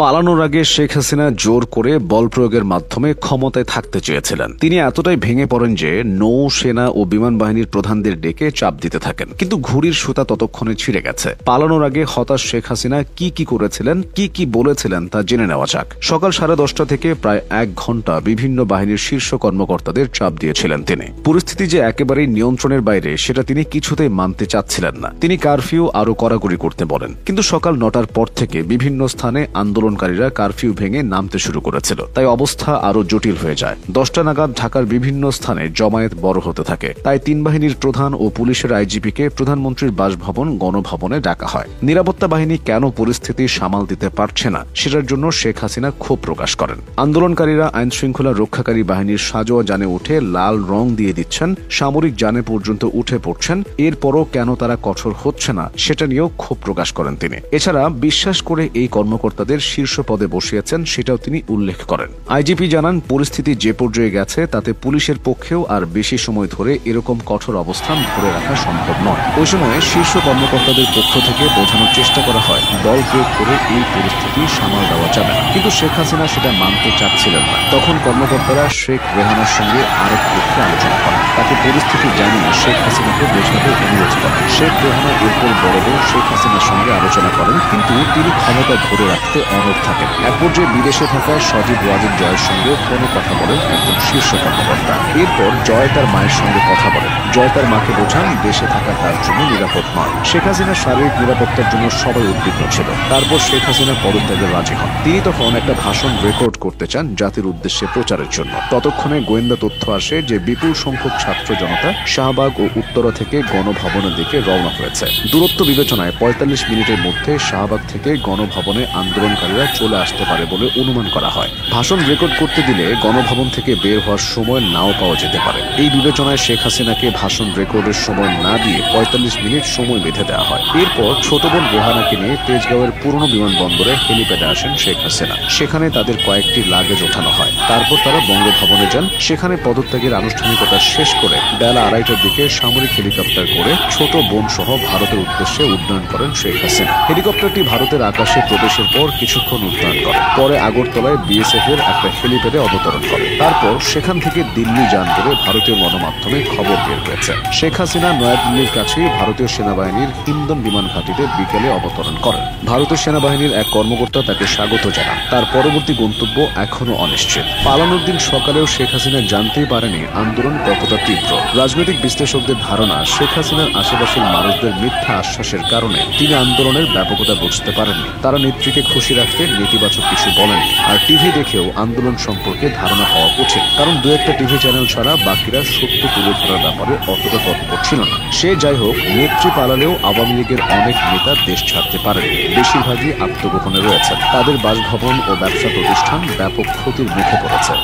পালানোর আগে শেখ হাসিনা জোর করে বল প্রয়োগের মাধ্যমে ক্ষমতায় থাকতে চেয়েছিলেন। তিনি এতটাই ভেঙে পড়েন যে নৌ সেনা ও বিমান বাহিনীর প্রধানদের ডেকে চাপ দিতে থাকেন, কিন্তু ঘুড়ির সুতা ততক্ষণে ছিঁড়ে গেছে। পালানোর আগে হতাশ শেখ হাসিনা কি করেছিলেন, কি বলেছিলেন তা জেনে নেওয়া যাক। সকাল 10:30 থেকে প্রায় 1 ঘন্টা বিভিন্ন বাহিনীর শীর্ষ কর্মকর্তাদের চাপ দিয়েছিলেন তিনি। পরিস্থিতি যে একেবারেই নিয়ন্ত্রণের বাইরে সেটা তিনি কিছুতেই মানতে চাচ্ছিলেন না। তিনি কারফিউ আরো কড়াকড়ি করতে বলেন, কিন্তু সকাল 9টার পর থেকে বিভিন্ন স্থানে আন্দোলনকারীরা কারফিউ ভেঙে নামতে শুরু করেছিল, তাই অবস্থা আরো জটিল হয়ে যায়। 10টা নাগাদ ঢাকার বিভিন্ন স্থানে জমায়েত বড় হতে থাকে, তাই 3 বাহিনীর প্রধান ও পুলিশের আইজিপিকে প্রধানমন্ত্রীর বাসভবন গণভবনে ডাকা হয়। নিরাপত্তা বাহিনী কেন পরিস্থিতি সামাল দিতে পারছে না সেটার জন্য শেখ হাসিনা ক্ষোভ প্রকাশ করেন। আন্দোলনকারীরা আইন শৃঙ্খলা রক্ষাকারী বাহিনীর সাজোয়া যানে উঠে লাল রং দিয়ে দিচ্ছেন, সামরিক যানে পর্যন্ত উঠে পড়ছেন, এরপরও কেন তারা কঠোর হচ্ছে না সেটা নিয়েও ক্ষোভ প্রকাশ করেন তিনি। এছাড়া বিশ্বাস করে এই কর্মকর্তাদের শীর্ষ পদে বসিয়েছেন সেটাও তিনি উল্লেখ করেন। আইজিপি জানান, পরিস্থিতি যে পর্যায়ে গেছে তাতে পুলিশের পক্ষেও আর বেশি সময় ধরে এরকম কঠোর অবস্থান ধরে রাখা সম্ভব নয়। ওই সময়ে শীর্ষ কর্মকর্তাদের পক্ষ থেকে বোঝানোর চেষ্টা করা হয় বল প্রয়োগ করে এই পরিস্থিতি সামাল দেওয়া যাবে না, কিন্তু শেখ হাসিনা সেটা মানতে চাচ্ছিলেন না। তখন কর্মকর্তারা শেখ রেহানার সঙ্গে আরেক পক্ষে আলোচনা করেন, তাকে পরিস্থিতি জানিয়ে শেখ হাসিনাকে বোঝাতে অনুরোধ করেন। শেখ রেহানা এরপর বড় বোন শেখ হাসিনার সঙ্গে আলোচনা করেন, কিন্তু তিনি ক্ষমতা ধরে রাখতে অনড় থাকেন। এক পর্যায়ে বিদেশে থাকা সজীব ওয়াজিদ জয়ের সঙ্গে ফোনে কথা বলেন একজন শীর্ষ কর্মকর্তা। এরপর জয় তার মায়ের সঙ্গে কথা বলেন। জয় তার মাকে বোঝান দেশে থাকা তার জন্য নিরাপদ নয়। শেখ হাসিনার শারীরিক নিরাপত্তার জন্য সবাই উদ্বিগ্ন ছিল। তারপর শেখ হাসিনা পদত্যাগে রাজি হন। তিনি তখন একটা ভাষণ রেকর্ড করতে চান জাতির উদ্দেশ্যে প্রচারের জন্য। ততক্ষণে গোয়েন্দা তথ্য আসে যে বিপুল সংখ্যক ছাত্র জনতা শাহবাগ ও উত্তরা থেকে গণভবনের দিকে রওনা হয়েছে। দূরত্ব বিবেচনায় 45 মিনিটের মধ্যে শাহবাগ থেকে গণভবনে আন্দোলনকারীরা চলে আসতে পারে বলে অনুমান করা হয়। ভাষণ রেকর্ড করতে দিলে গণভবন থেকে বের হওয়ার সময় নাও পাওয়া যেতে পারে। এই বিবেচনায় শেখ হাসিনাকে ভাষণ রেকর্ডের সময় না দিয়ে 45 মিনিট সময় বেঁধে দেওয়া হয়। এরপর ছোট বোন রেহানাকে নিয়ে তেজগাঁওয়ের পুরনো বিমানবন্দরে হেলিপ্যাডে আসেন শেখ হাসিনা। সেখানে তাদের কয়েকটি লাগেজ ওঠানো হয়। তারপর তারা বঙ্গভবনে যান। সেখানে পদত্যাগের আনুষ্ঠানিকতা শেষ করে বেলা 2:30টার দিকে সামরিক হেলিকপ্টার করে ছোট বোন সহ ভারতের উদ্দেশ্যে উড্ডয়ন করেন শেখ হাসিনা। হেলিকপ্টারটি ভারতের আকাশে প্রবেশের পর কিছুক্ষণ উড্ডয়ন করে, পরে আগরতলায় বিএসএফ এর একটা হেলিপ্যাডে অবতরণ করে। তারপর সেখান থেকে দিল্লি যান বলে ভারতীয় গণমাধ্যমে খবর বের হয়েছে। শেখ হাসিনা নয়াদিল্লির কাছে ভারতীয় সেনাবাহিনীর হিন্দন বিমান ঘাঁটিতে বিকেলে অবতরণ করেন। ভারতীয় সেনাবাহিনীর এক কর্মকর্তা তাকে স্বাগত জানান। তার পরবর্তী গন্তব্য এখনো অনিশ্চিত। পালানোর দিন সকালেও শেখ হাসিনা জানতেই পারেনি আন্দোলন কতটা তীব্র। রাজনৈতিক বিশ্লেষকদের ধারণা, শেখ হাসিনার আশেপাশের মানুষদের মিথ্যা আশ্বাসের কারণে তিনি আন্দোলনের ব্যাপকতা বুঝতে পারেননি। তারা নেত্রীকে খুশি রাখতে নেতিবাচক কিছু বলেননি। আর টিভি দেখেও আন্দোলন সম্পর্কে ধারণা পাওয়া কঠিন, কারণ 2-1টা টিভি চ্যানেল ছাড়া বাকিরা সত্য তুলে ধরার ব্যাপারে অতটা তৎপর ছিল না। সে যাই হোক, নেত্রী পালালেও আওয়ামী লীগের অনেক নেতা দেশ ছাড়তে পারেননি। বেশিরভাগই আত্মগোপনে রয়েছেন। তাদের বাসভবন ও ব্যবসা প্রতিষ্ঠান ব্যাপক ক্ষতির মুখে পড়েছে।